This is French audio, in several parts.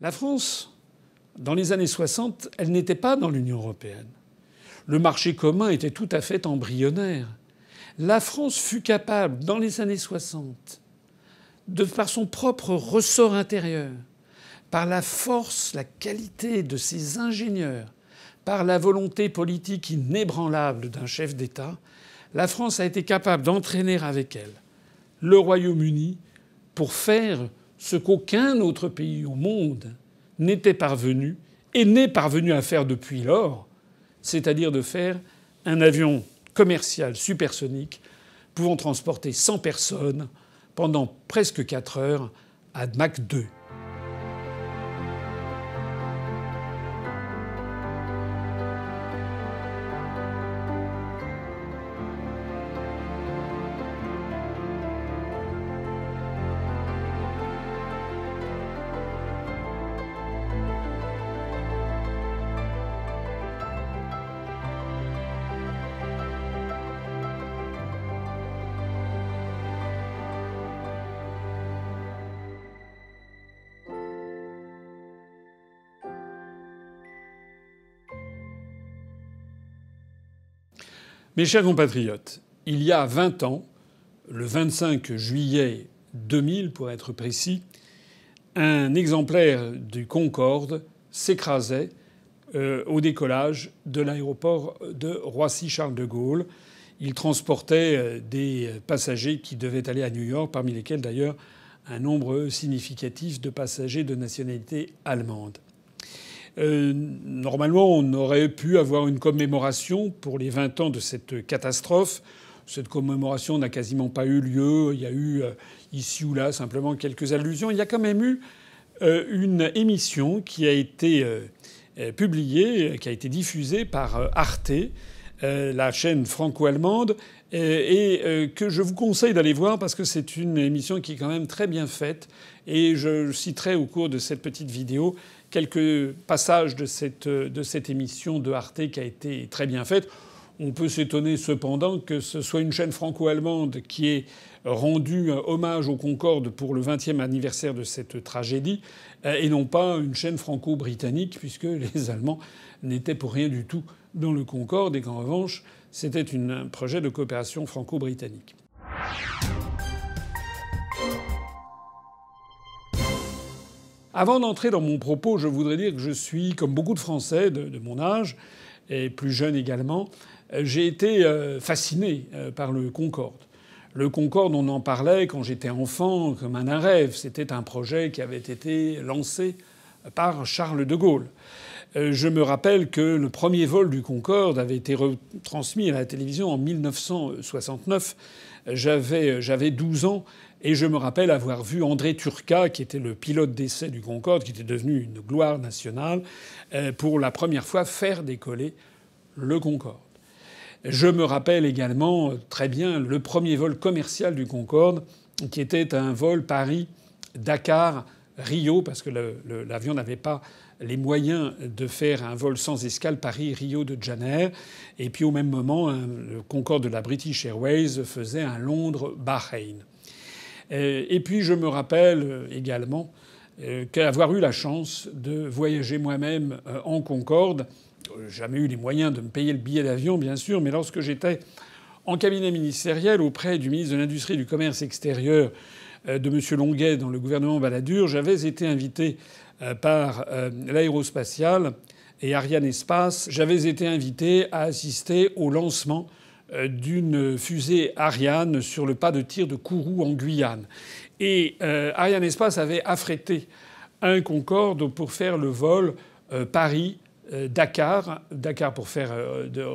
La France, dans les années 60, elle n'était pas dans l'Union européenne. Le marché commun était tout à fait embryonnaire. La France fut capable, dans les années 60, par son propre ressort intérieur, par la force, la qualité de ses ingénieurs, par la volonté politique inébranlable d'un chef d'État, la France a été capable d'entraîner avec elle le Royaume-Uni pour faire ce qu'aucun autre pays au monde n'était parvenu et n'est parvenu à faire depuis lors, c'est-à-dire de faire un avion commercial supersonique pouvant transporter 100 personnes pendant presque 4 heures à Mach 2. Mes chers compatriotes, il y a 20 ans, le 25 juillet 2000 pour être précis, un exemplaire du Concorde s'écrasait au décollage de l'aéroport de Roissy-Charles de Gaulle. Il transportait des passagers qui devaient aller à New York, parmi lesquels d'ailleurs un nombre significatif de passagers de nationalité allemande. Normalement, on aurait pu avoir une commémoration pour les 20 ans de cette catastrophe. Cette commémoration n'a quasiment pas eu lieu. Il y a eu ici ou là simplement quelques allusions. Il y a quand même eu une émission qui a été publiée, qui a été diffusée par Arte, la chaîne franco-allemande, et que je vous conseille d'aller voir parce que c'est une émission qui est quand même très bien faite. Et je citerai au cours de cette petite vidéo quelques passages de cette émission de Arte qui a été très bien faite. On peut s'étonner cependant que ce soit une chaîne franco-allemande qui ait rendu hommage au Concorde pour le 20e anniversaire de cette tragédie et non pas une chaîne franco-britannique puisque les Allemands n'étaient pour rien du tout dans le Concorde et qu'en revanche c'était un projet de coopération franco-britannique. Avant d'entrer dans mon propos, je voudrais dire que je suis, comme beaucoup de Français de mon âge, et plus jeunes également, j'ai été fasciné par le Concorde. Le Concorde, on en parlait quand j'étais enfant comme un rêve. C'était un projet qui avait été lancé par Charles de Gaulle. Je me rappelle que le premier vol du Concorde avait été retransmis à la télévision en 1969. J'avais 12 ans. Et je me rappelle avoir vu André Turcat, qui était le pilote d'essai du Concorde, qui était devenu une gloire nationale, pour la première fois faire décoller le Concorde. Je me rappelle également très bien le premier vol commercial du Concorde, qui était un vol Paris-Dakar-Rio, parce que l'avion n'avait pas les moyens de faire un vol sans escale Paris-Rio de Janeiro. Et puis au même moment, le Concorde de la British Airways faisait un Londres-Bahreïn. Et puis je me rappelle également qu'avoir eu la chance de voyager moi-même en Concorde. Jamais eu les moyens de me payer le billet d'avion, bien sûr, mais lorsque j'étais en cabinet ministériel auprès du ministre de l'Industrie et du Commerce extérieur de M. Longuet dans le gouvernement Balladur, j'avais été invité par l'aérospatiale et Arianespace. J'avais été invité à assister au lancement d'une fusée Ariane sur le pas de tir de Kourou en Guyane. Et Arianespace avait affrété un Concorde pour faire le vol Paris-Dakar, Dakar pour faire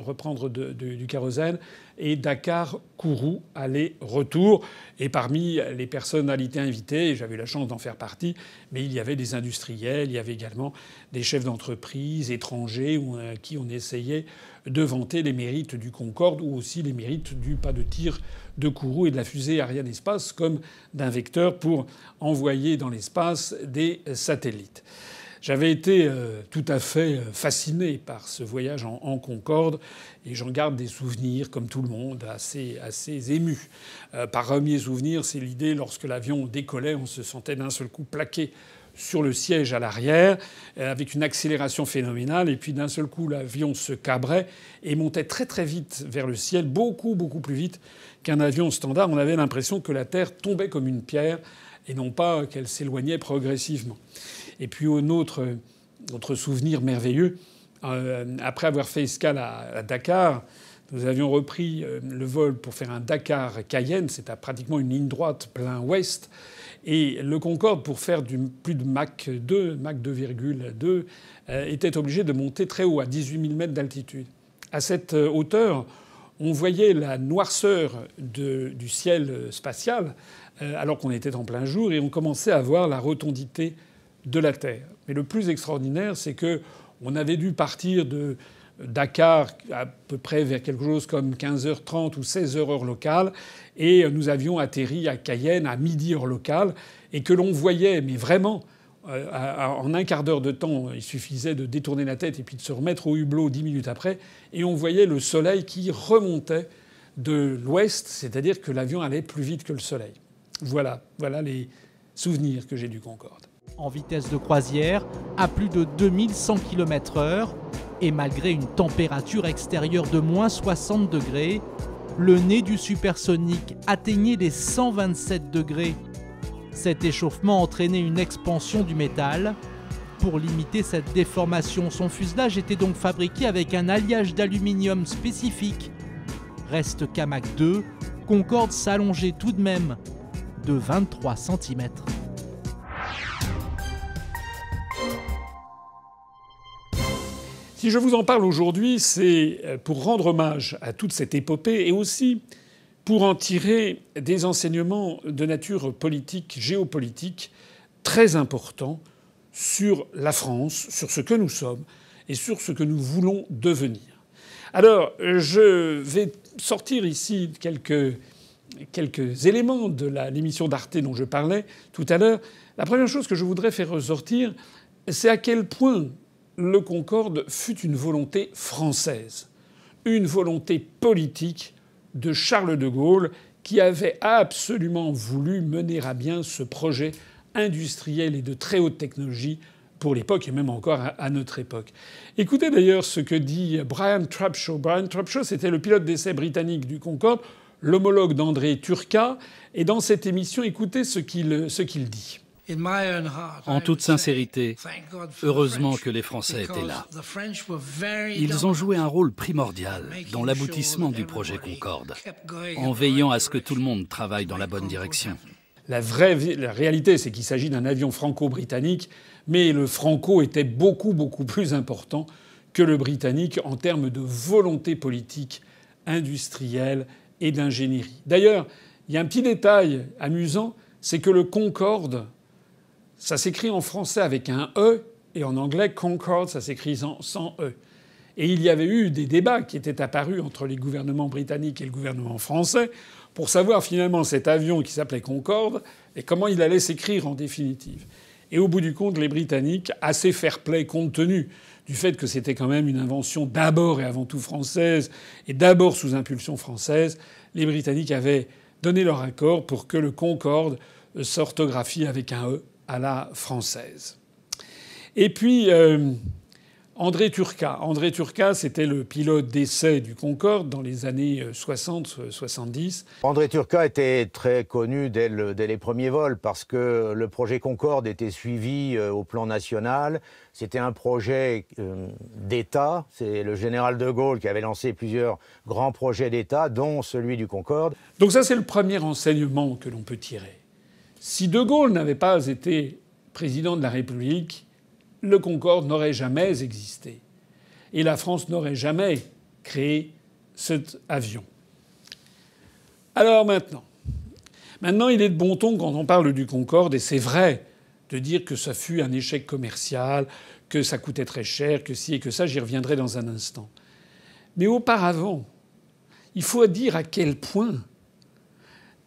reprendre du kérosène, et Dakar-Kourou aller-retour. Et parmi les personnalités invitées, j'avais eu la chance d'en faire partie, mais il y avait des industriels, il y avait également des chefs d'entreprise étrangers à qui on essayait de vanter les mérites du Concorde ou aussi les mérites du pas de tir de Kourou et de la fusée Arianespace comme d'un vecteur pour envoyer dans l'espace des satellites. J'avais été tout à fait fasciné par ce voyage en Concorde et j'en garde des souvenirs, comme tout le monde, assez émus. Par premier souvenir, c'est l'idée, lorsque l'avion décollait, on se sentait d'un seul coup plaqué sur le siège à l'arrière, avec une accélération phénoménale. Et puis d'un seul coup, l'avion se cabrait et montait très très vite vers le ciel, beaucoup beaucoup plus vite qu'un avion standard. On avait l'impression que la Terre tombait comme une pierre et non pas qu'elle s'éloignait progressivement. Et puis autre souvenir merveilleux, après avoir fait escale à Dakar, nous avions repris le vol pour faire un Dakar-Cayenne. C'était pratiquement une ligne droite plein ouest. Et le Concorde, pour faire plus de Mach 2, Mach 2,2, était obligé de monter très haut, à 18 000 mètres d'altitude. À cette hauteur, on voyait la noirceur du ciel spatial, alors qu'on était en plein jour, et on commençait à voir la rotondité de la Terre. Mais le plus extraordinaire, c'est que on avait dû partir de Dakar à peu près vers quelque chose comme 15h30 ou 16h heure locale, et nous avions atterri à Cayenne à midi heure locale, et que l'on voyait, mais vraiment, en un quart d'heure de temps, il suffisait de détourner la tête et puis de se remettre au hublot 10 minutes après, et on voyait le soleil qui remontait de l'ouest, c'est-à-dire que l'avion allait plus vite que le soleil. Voilà les souvenirs que j'ai du Concorde. En vitesse de croisière, à plus de 2100 km/h, et malgré une température extérieure de moins 60 degrés, le nez du supersonique atteignait les 127 degrés. Cet échauffement entraînait une expansion du métal. Pour limiter cette déformation, son fuselage était donc fabriqué avec un alliage d'aluminium spécifique. Reste qu'à Mach 2, Concorde s'allongeait tout de même de 23 cm. Si je vous en parle aujourd'hui, c'est pour rendre hommage à toute cette épopée et aussi pour en tirer des enseignements de nature politique, géopolitique, très importants sur la France, sur ce que nous sommes et sur ce que nous voulons devenir. Alors, je vais sortir ici quelques éléments de l'émission d'Arte dont je parlais tout à l'heure. La première chose que je voudrais faire ressortir, c'est à quel point le Concorde fut une volonté française, une volonté politique de Charles de Gaulle qui avait absolument voulu mener à bien ce projet industriel et de très haute technologie pour l'époque et même encore à notre époque. Écoutez d'ailleurs ce que dit Brian Trapshaw. Brian Trapshaw, c'était le pilote d'essai britannique du Concorde, l'homologue d'André Turca. Et dans cette émission, écoutez ce qu'il dit. En toute sincérité, heureusement que les Français étaient là. Ils ont joué un rôle primordial dans l'aboutissement du projet Concorde, en veillant à ce que tout le monde travaille dans la bonne direction. La réalité, c'est qu'il s'agit d'un avion franco-britannique, mais le franco était beaucoup, beaucoup plus important que le britannique en termes de volonté politique, industrielle et d'ingénierie. D'ailleurs, il y a un petit détail amusant, c'est que le Concorde, ça s'écrit en français avec un E, et en anglais, Concorde, ça s'écrit sans E. Et il y avait eu des débats qui étaient apparus entre les gouvernements britanniques et le gouvernement français pour savoir finalement cet avion qui s'appelait Concorde et comment il allait s'écrire en définitive. Et au bout du compte, les Britanniques, assez fair-play compte tenu du fait que c'était quand même une invention d'abord et avant tout française, et d'abord sous impulsion française, les Britanniques avaient donné leur accord pour que le Concorde s'orthographie avec un E à la française. Et puis, André Turca. André Turca, c'était le pilote d'essai du Concorde dans les années 60-70. André Turca était très connu dès les premiers vols parce que le projet Concorde était suivi au plan national. C'était un projet d'État. C'est le général de Gaulle qui avait lancé plusieurs grands projets d'État, dont celui du Concorde. Donc ça, c'est le premier enseignement que l'on peut tirer. Si de Gaulle n'avait pas été président de la République, le Concorde n'aurait jamais existé. Et la France n'aurait jamais créé cet avion. Alors maintenant, il est de bon ton quand on parle du Concorde, et c'est vrai, de dire que ça fut un échec commercial, que ça coûtait très cher, que ci et que ça, j'y reviendrai dans un instant. Mais auparavant, il faut dire à quel point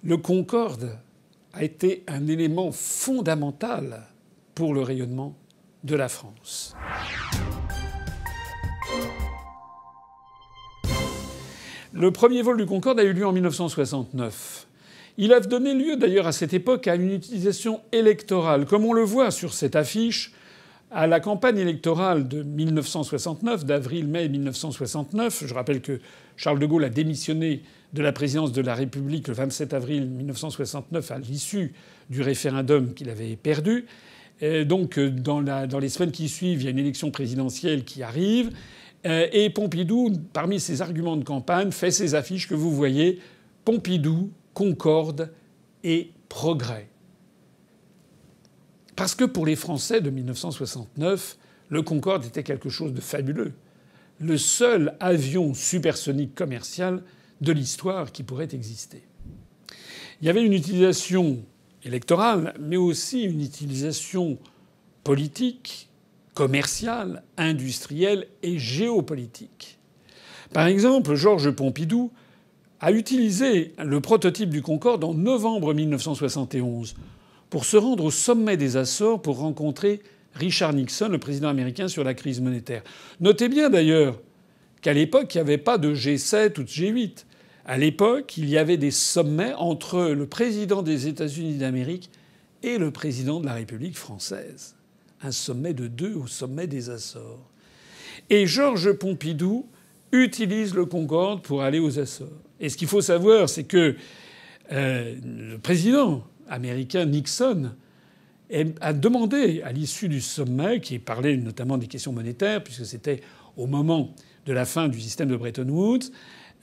le Concorde a été un élément fondamental pour le rayonnement de la France. Le premier vol du Concorde a eu lieu en 1969. Il a donné lieu d'ailleurs à cette époque à une utilisation électorale, comme on le voit sur cette affiche, à la campagne électorale de 1969, d'avril-mai 1969. Je rappelle que Charles de Gaulle a démissionné de la présidence de la République le 27 avril 1969 à l'issue du référendum qu'il avait perdu. Et donc dans les semaines qui suivent, il y a une élection présidentielle qui arrive. Et Pompidou, parmi ses arguments de campagne, fait ces affiches que vous voyez. Pompidou, Concorde et progrès. Parce que pour les Français de 1969, le Concorde était quelque chose de fabuleux. Le seul avion supersonique commercial de l'histoire qui pourrait exister. Il y avait une utilisation électorale, mais aussi une utilisation politique, commerciale, industrielle et géopolitique. Par exemple, Georges Pompidou a utilisé le prototype du Concorde en novembre 1971 pour se rendre au sommet des Açores pour rencontrer Richard Nixon, le président américain, sur la crise monétaire. Notez bien d'ailleurs qu'à l'époque, il n'y avait pas de G7 ou de G8. À l'époque, il y avait des sommets entre le président des États-Unis d'Amérique et le président de la République française. Un sommet de deux au sommet des Açores. Et Georges Pompidou utilise le Concorde pour aller aux Açores. Et ce qu'il faut savoir, c'est que le président américain Nixon a demandé, à l'issue du sommet, qui parlait notamment des questions monétaires, puisque c'était au moment de la fin du système de Bretton Woods,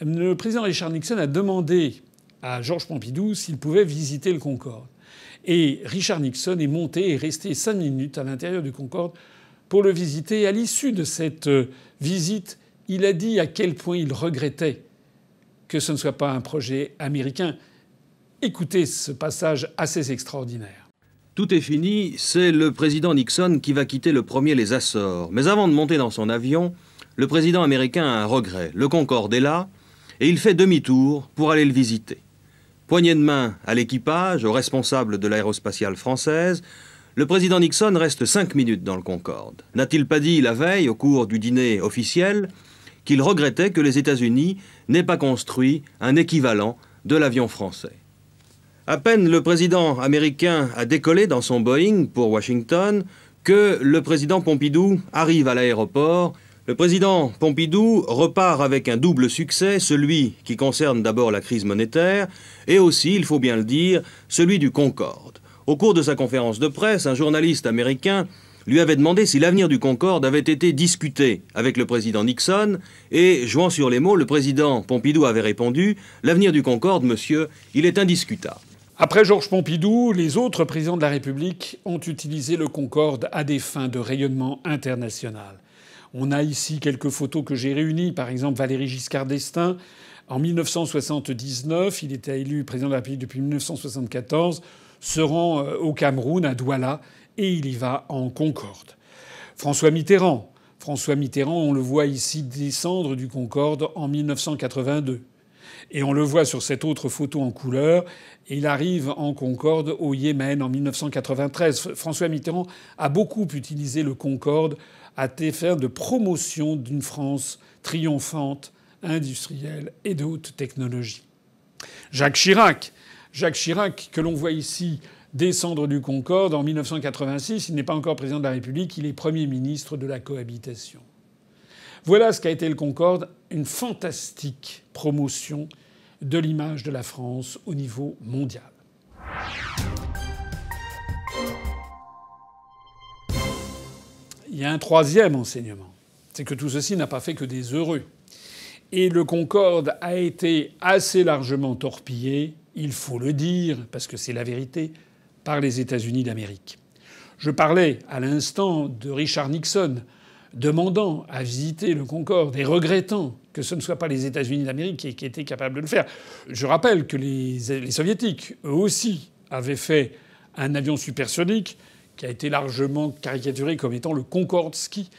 le président Richard Nixon a demandé à Georges Pompidou s'il pouvait visiter le Concorde. Et Richard Nixon est monté et resté 5 minutes à l'intérieur du Concorde pour le visiter. Et à l'issue de cette visite, il a dit à quel point il regrettait que ce ne soit pas un projet américain. Écoutez ce passage assez extraordinaire. Tout est fini, c'est le président Nixon qui va quitter le premier les Açores. Mais avant de monter dans son avion, le président américain a un regret. Le Concorde est là, et il fait demi-tour pour aller le visiter. Poignée de main à l'équipage, aux responsables de l'aérospatiale française, le président Nixon reste 5 minutes dans le Concorde. N'a-t-il pas dit la veille, au cours du dîner officiel, qu'il regrettait que les États-Unis n'aient pas construit un équivalent de l'avion français? À peine le président américain a décollé dans son Boeing pour Washington que le président Pompidou arrive à l'aéroport. Le président Pompidou repart avec un double succès, celui qui concerne d'abord la crise monétaire et aussi, il faut bien le dire, celui du Concorde. Au cours de sa conférence de presse, un journaliste américain lui avait demandé si l'avenir du Concorde avait été discuté avec le président Nixon et, jouant sur les mots, le président Pompidou avait répondu « L'avenir du Concorde, monsieur, il est indiscutable ». Après Georges Pompidou, les autres présidents de la République ont utilisé le Concorde à des fins de rayonnement international. On a ici quelques photos que j'ai réunies. Par exemple, Valéry Giscard d'Estaing, en 1979, il était élu président de la République depuis 1974, se rend au Cameroun, à Douala, et il y va en Concorde. François Mitterrand, on le voit ici descendre du Concorde en 1982. Et on le voit sur cette autre photo en couleur. Il arrive en Concorde au Yémen en 1993. François Mitterrand a beaucoup utilisé le Concorde à des fins de promotion d'une France triomphante, industrielle et de haute technologie. Jacques Chirac, que l'on voit ici descendre du Concorde en 1986, il n'est pas encore président de la République, il est Premier ministre de la cohabitation. Voilà ce qu'a été le Concorde, une fantastique promotion de l'image de la France au niveau mondial. Il y a un troisième enseignement, c'est que tout ceci n'a pas fait que des heureux. Et le Concorde a été assez largement torpillé, il faut le dire, parce que c'est la vérité, par les États-Unis d'Amérique. Je parlais à l'instant de Richard Nixon demandant à visiter le Concorde et regrettant que ce ne soit pas les États-Unis d'Amérique qui étaient capables de le faire. Je rappelle que les Soviétiques, eux aussi, avaient fait un avion supersonique qui a été largement caricaturé comme étant le Concordski,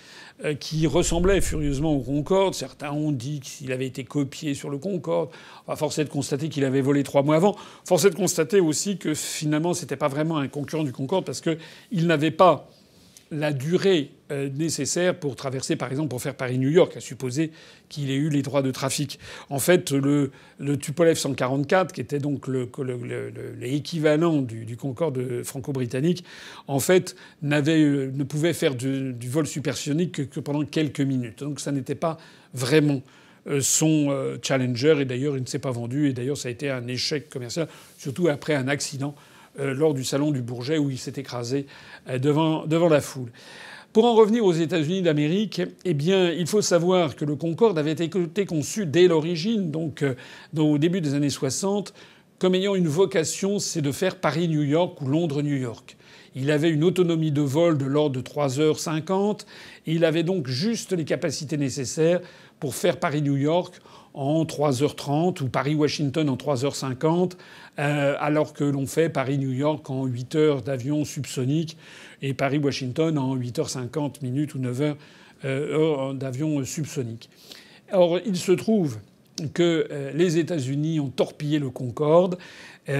qui ressemblait furieusement au Concorde. Certains ont dit qu'il avait été copié sur le Concorde. Force est de constater qu'il avait volé 3 mois avant. Force est de constater aussi que finalement, c'était pas vraiment un concurrent du Concorde parce qu'il n'avait pas la durée nécessaire pour traverser, par exemple, pour faire Paris-New York, à supposer qu'il ait eu les droits de trafic. En fait, le Tupolev 144, qui était donc l'équivalent du Concorde franco-britannique, en fait, ne pouvait faire du vol supersonique que pendant quelques minutes. Donc ça n'était pas vraiment son Challenger. Et d'ailleurs, il ne s'est pas vendu. Et d'ailleurs, ça a été un échec commercial, surtout après un accident lors du salon du Bourget où il s'est écrasé devant la foule. Pour en revenir aux États-Unis d'Amérique, eh bien, il faut savoir que le Concorde avait été conçu dès l'origine, donc au début des années 60, comme ayant une vocation, c'est de faire Paris-New York ou Londres-New York. Il avait une autonomie de vol de l'ordre de 3h50. Et il avait donc juste les capacités nécessaires pour faire Paris-New York en 3h30 ou Paris-Washington en 3h50, alors que l'on fait Paris-New York en 8 heures d'avion subsonique et Paris-Washington en 8h50 minutes ou 9 heures d'avion subsonique. Or, il se trouve que les États-Unis ont torpillé le Concorde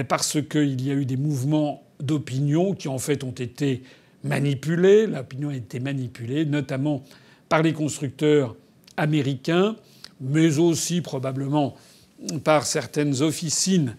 parce qu'il y a eu des mouvements d'opinion qui, en fait, ont été manipulés. L'opinion a été manipulée, notamment par les constructeurs américains, mais aussi probablement par certaines officines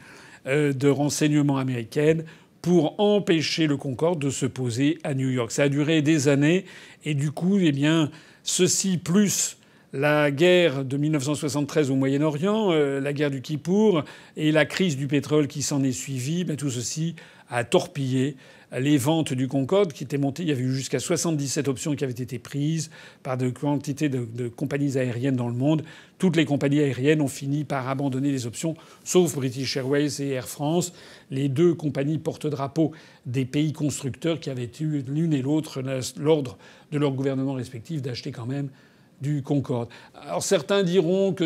de renseignement américaines pour empêcher le Concorde de se poser à New York. Ça a duré des années et du coup, eh bien, ceci plus la guerre de 1973 au Moyen-Orient, la guerre du Kippour et la crise du pétrole qui s'en est suivie, ben, tout ceci a torpillé les ventes du Concorde qui étaient montées. Il y avait eu jusqu'à 77 options qui avaient été prises par de quantités de compagnies aériennes dans le monde. Toutes les compagnies aériennes ont fini par abandonner les options, sauf British Airways et Air France, les deux compagnies porte-drapeaux des pays constructeurs qui avaient eu l'une et l'autre l'ordre de leur gouvernement respectif d'acheter quand même du Concorde. Alors certains diront que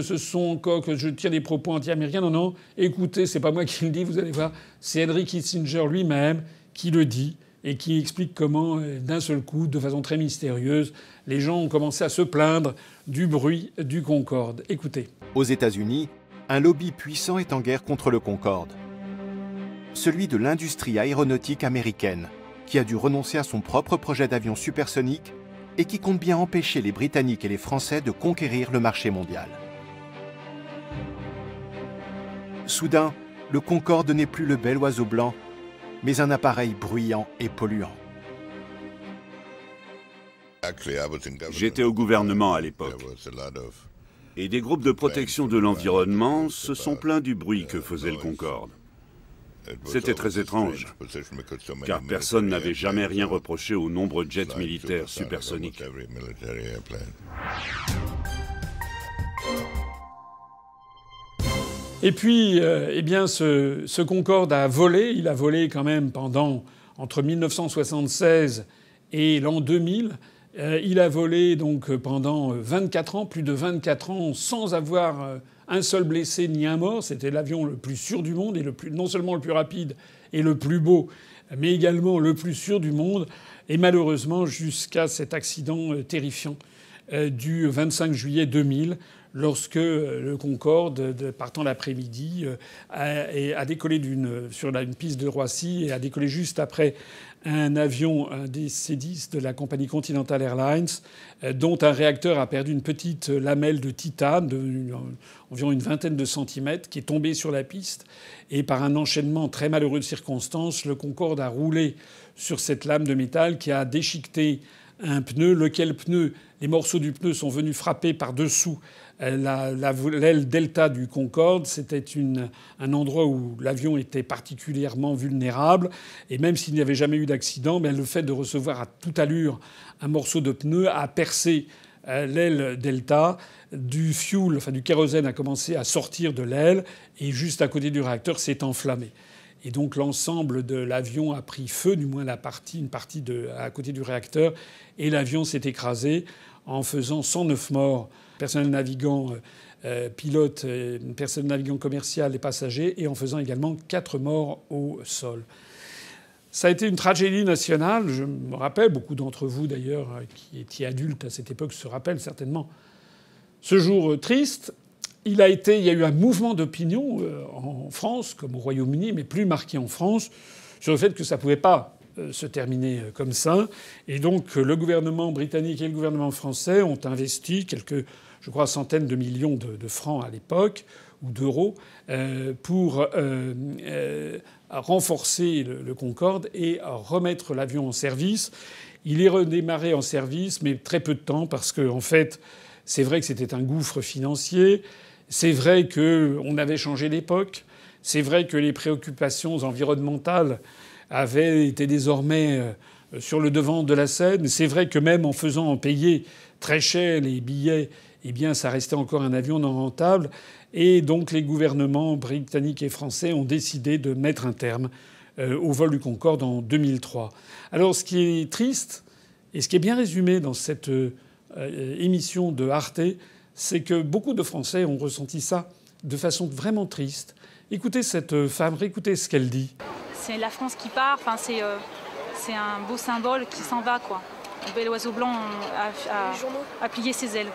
que je tire des propos anti-américains. Non, non. Écoutez, c'est pas moi qui le dis. Vous allez voir, c'est Henry Kissinger lui-même qui le dit et qui explique comment, d'un seul coup, de façon très mystérieuse, les gens ont commencé à se plaindre du bruit du Concorde. Écoutez. Aux États-Unis, un lobby puissant est en guerre contre le Concorde. Celui de l'industrie aéronautique américaine, qui a dû renoncer à son propre projet d'avion supersonique et qui compte bien empêcher les Britanniques et les Français de conquérir le marché mondial. Soudain, le Concorde n'est plus le bel oiseau blanc, mais un appareil bruyant et polluant. J'étais au gouvernement à l'époque. Et des groupes de protection de l'environnement se sont plaints du bruit que faisait le Concorde. C'était très étrange, car personne n'avait jamais rien reproché aux nombreux jets militaires supersoniques. Et puis, eh bien, ce Concorde a volé. Il a volé quand même entre 1976 et l'an 2000. Il a volé donc pendant 24 ans, plus de 24 ans, sans avoir un seul blessé ni un mort. C'était l'avion le plus sûr du monde et non seulement le plus rapide et le plus beau, mais également le plus sûr du monde. Et malheureusement, jusqu'à cet accident terrifiant du 25 juillet 2000, lorsque le Concorde, partant l'après-midi, a décollé sur une piste de Roissy et a décollé juste après un avion, un des C-10 de la compagnie Continental Airlines, dont un réacteur a perdu une petite lamelle de titane d'environ une vingtaine de centimètres qui est tombée sur la piste. Et par un enchaînement très malheureux de circonstances, le Concorde a roulé sur cette lame de métal qui a déchiqueté un pneu, les morceaux du pneu sont venus frapper par-dessous l'aile delta du Concorde. C'était un endroit où l'avion était particulièrement vulnérable. Et même s'il n'y avait jamais eu d'accident, le fait de recevoir à toute allure un morceau de pneu a percé l'aile delta. Du kérosène a commencé à sortir de l'aile et juste à côté du réacteur s'est enflammé. Et donc l'ensemble de l'avion a pris feu, du moins une partie à côté du réacteur, et l'avion s'est écrasé en faisant 109 morts, personnel navigant, pilote, personnel navigant commercial et passagers, et en faisant également 4 morts au sol. Ça a été une tragédie nationale. Je me rappelle, beaucoup d'entre vous d'ailleurs qui étiez adultes à cette époque se rappellent certainement ce jour triste. Il y a eu un mouvement d'opinion en France, comme au Royaume-Uni, mais plus marqué en France, sur le fait que ça ne pouvait pas se terminer comme ça. Et donc le gouvernement britannique et le gouvernement français ont investi quelques, je crois, centaines de millions de francs à l'époque, ou d'euros, pour renforcer le Concorde et remettre l'avion en service. Il est redémarré en service, mais très peu de temps, parce que en fait, c'est vrai que c'était un gouffre financier. C'est vrai qu'on avait changé d'époque. C'est vrai que les préoccupations environnementales avaient été désormais sur le devant de la scène. C'est vrai que même en faisant payer très cher les billets, eh bien, ça restait encore un avion non rentable. Et donc les gouvernements britanniques et français ont décidé de mettre un terme au vol du Concorde en 2003. Alors ce qui est triste, et ce qui est bien résumé dans cette émission de Arte, c'est que beaucoup de Français ont ressenti ça de façon vraiment triste. Écoutez cette femme, écoutez ce qu'elle dit. C'est la France qui part, enfin, c'est un beau symbole qui s'en va, quoi. Le bel oiseau blanc a plié ses ailes.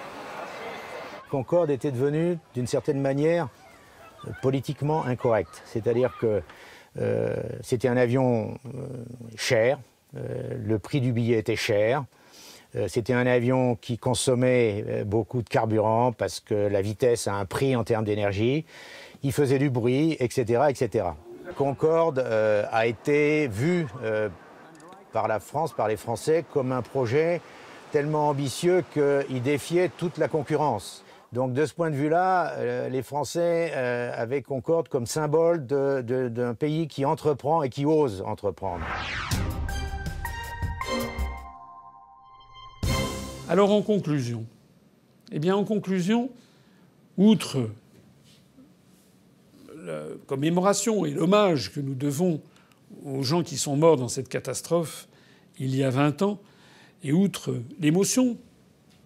Concorde était devenu, d'une certaine manière, politiquement incorrect. C'est-à-dire que c'était un avion cher, le prix du billet était cher, c'était un avion qui consommait beaucoup de carburant parce que la vitesse a un prix en termes d'énergie, il faisait du bruit, etc. etc. Concorde a été vu par la France, par les Français, comme un projet tellement ambitieux qu'il défiait toute la concurrence. Donc de ce point de vue-là, les Français avaient Concorde comme symbole d'un pays qui entreprend et qui ose entreprendre. Alors en conclusion, outre la commémoration et l'hommage que nous devons aux gens qui sont morts dans cette catastrophe il y a 20 ans, et outre l'émotion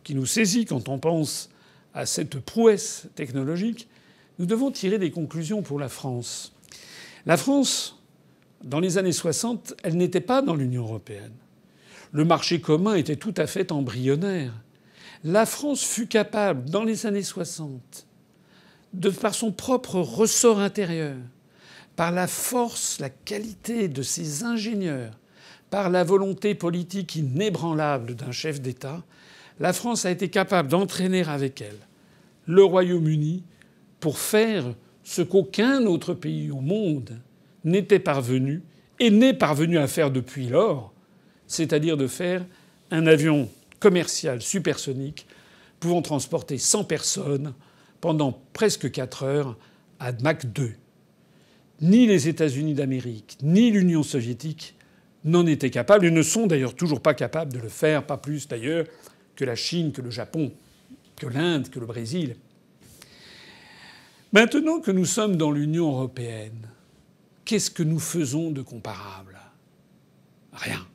qui nous saisit quand on pense à cette prouesse technologique, nous devons tirer des conclusions pour la France. La France, dans les années 60, elle n'était pas dans l'Union européenne. Le marché commun était tout à fait embryonnaire. La France fut capable, dans les années 60, par son propre ressort intérieur, par la force, la qualité de ses ingénieurs, par la volonté politique inébranlable d'un chef d'État, la France a été capable d'entraîner avec elle le Royaume-Uni pour faire ce qu'aucun autre pays au monde n'était parvenu et n'est parvenu à faire depuis lors, c'est-à-dire de faire un avion commercial supersonique pouvant transporter 100 personnes pendant presque 4 heures à Mach 2. Ni les États-Unis d'Amérique, ni l'Union soviétique n'en étaient capables et ne sont d'ailleurs toujours pas capables de le faire, pas plus d'ailleurs que la Chine, que le Japon, que l'Inde, que le Brésil. Maintenant que nous sommes dans l'Union européenne, qu'est-ce que nous faisons de comparable ? Rien.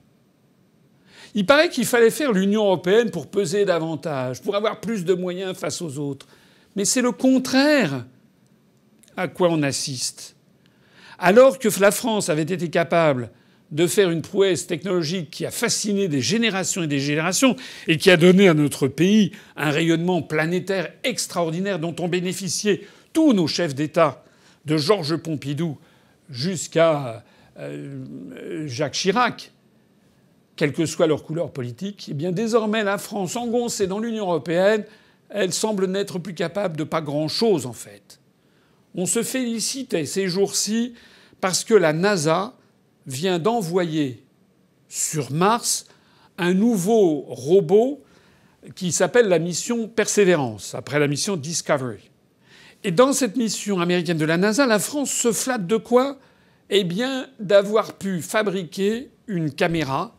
Il paraît qu'il fallait faire l'Union européenne pour peser davantage, pour avoir plus de moyens face aux autres. Mais c'est le contraire à quoi on assiste. Alors que la France avait été capable de faire une prouesse technologique qui a fasciné des générations et des générations et qui a donné à notre pays un rayonnement planétaire extraordinaire dont ont bénéficié tous nos chefs d'État, de Georges Pompidou jusqu'à Jacques Chirac, quelle que soit leur couleur politique, eh bien désormais la France, engoncée dans l'Union européenne, elle semble n'être plus capable de pas grand-chose en fait. On se félicitait ces jours-ci parce que la NASA vient d'envoyer sur Mars un nouveau robot qui s'appelle la mission Persévérance, après la mission Discovery. Et dans cette mission américaine de la NASA, la France se flatte de quoi ? Eh bien, d'avoir pu fabriquer une caméra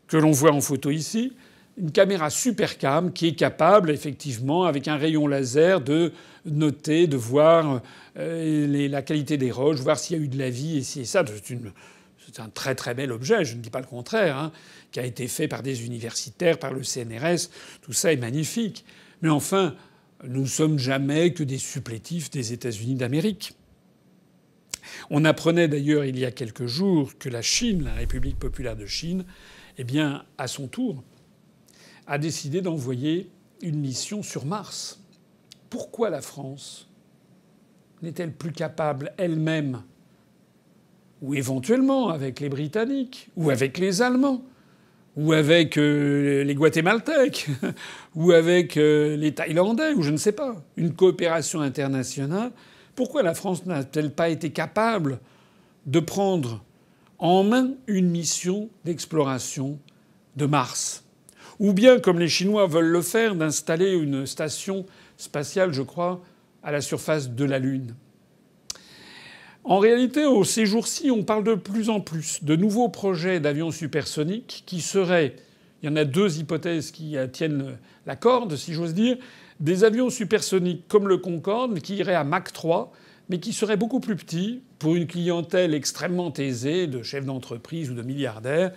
que l'on voit en photo ici, une caméra supercam qui est capable, effectivement, avec un rayon laser, de noter, de voir la qualité des roches, voir s'il y a eu de la vie et ci et ça. C'est un très très bel objet, je ne dis pas le contraire, hein, qui a été fait par des universitaires, par le CNRS. Tout ça est magnifique. Mais enfin, nous ne sommes jamais que des supplétifs des États-Unis d'Amérique. On apprenait d'ailleurs il y a quelques jours que la Chine, la République populaire de Chine, eh bien, à son tour, a décidé d'envoyer une mission sur Mars. Pourquoi la France n'est-elle plus capable elle-même ou éventuellement avec les Britanniques, ou avec les Allemands, ou avec les Guatémaltèques, ou avec les Thaïlandais, ou je ne sais pas. Une coopération internationale. Pourquoi la France n'a-t-elle pas été capable de prendre en main une mission d'exploration de Mars? Ou bien, comme les Chinois veulent le faire, d'installer une station spatiale, je crois, à la surface de la Lune. En réalité, ces jours-ci, on parle de plus en plus de nouveaux projets d'avions supersoniques qui seraient, il y en a deux hypothèses qui tiennent la corde, si j'ose dire, des avions supersoniques comme le Concorde qui iraient à Mach 3, mais qui seraient beaucoup plus petits pour une clientèle extrêmement aisée de chefs d'entreprise ou de milliardaires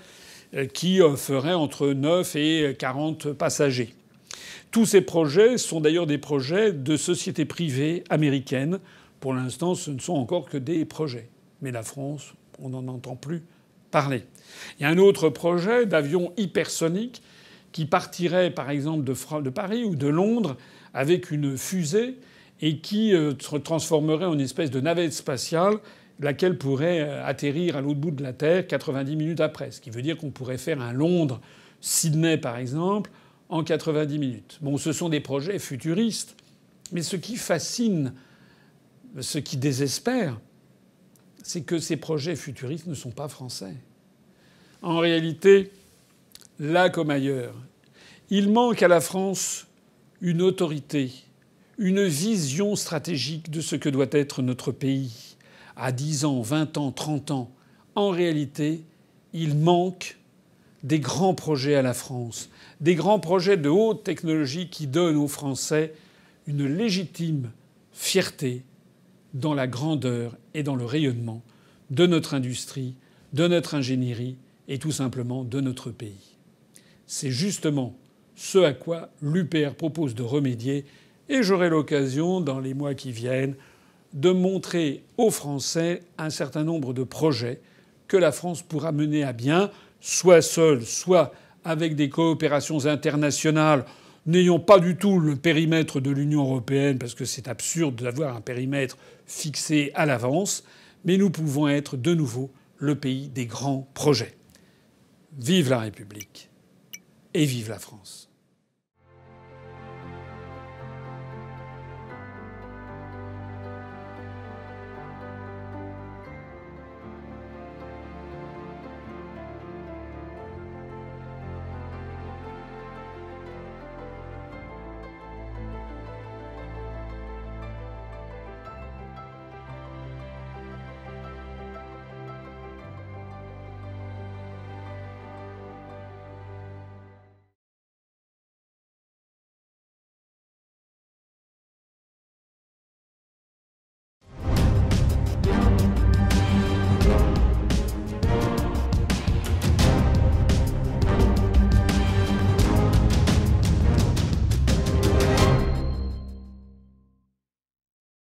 qui feraient entre 9 et 40 passagers. Tous ces projets sont d'ailleurs des projets de sociétés privées américaines. Pour l'instant, ce ne sont encore que des projets. Mais la France, on n'en entend plus parler. Il y a un autre projet d'avion hypersonique qui partirait, par exemple, de Paris ou de Londres avec une fusée et qui se transformerait en une espèce de navette spatiale, laquelle pourrait atterrir à l'autre bout de la Terre 90 minutes après. Ce qui veut dire qu'on pourrait faire un Londres-Sydney, par exemple, en 90 minutes. Bon, ce sont des projets futuristes. Mais ce qui fascine, ce qui désespère, c'est que ces projets futuristes ne sont pas français. En réalité, là comme ailleurs, il manque à la France une autorité, une vision stratégique de ce que doit être notre pays. À 10 ans, 20 ans, 30 ans, en réalité, il manque des grands projets à la France, des grands projets de haute technologie qui donnent aux Français une légitime fierté dans la grandeur et dans le rayonnement de notre industrie, de notre ingénierie et tout simplement de notre pays. C'est justement ce à quoi l'UPR propose de remédier et j'aurai l'occasion, dans les mois qui viennent, de montrer aux Français un certain nombre de projets que la France pourra mener à bien, soit seule, soit avec des coopérations internationales n'ayant pas du tout le périmètre de l'Union européenne, parce que c'est absurde d'avoir un périmètre fixé à l'avance, mais nous pouvons être de nouveau le pays des grands projets. Vive la République et vive la France.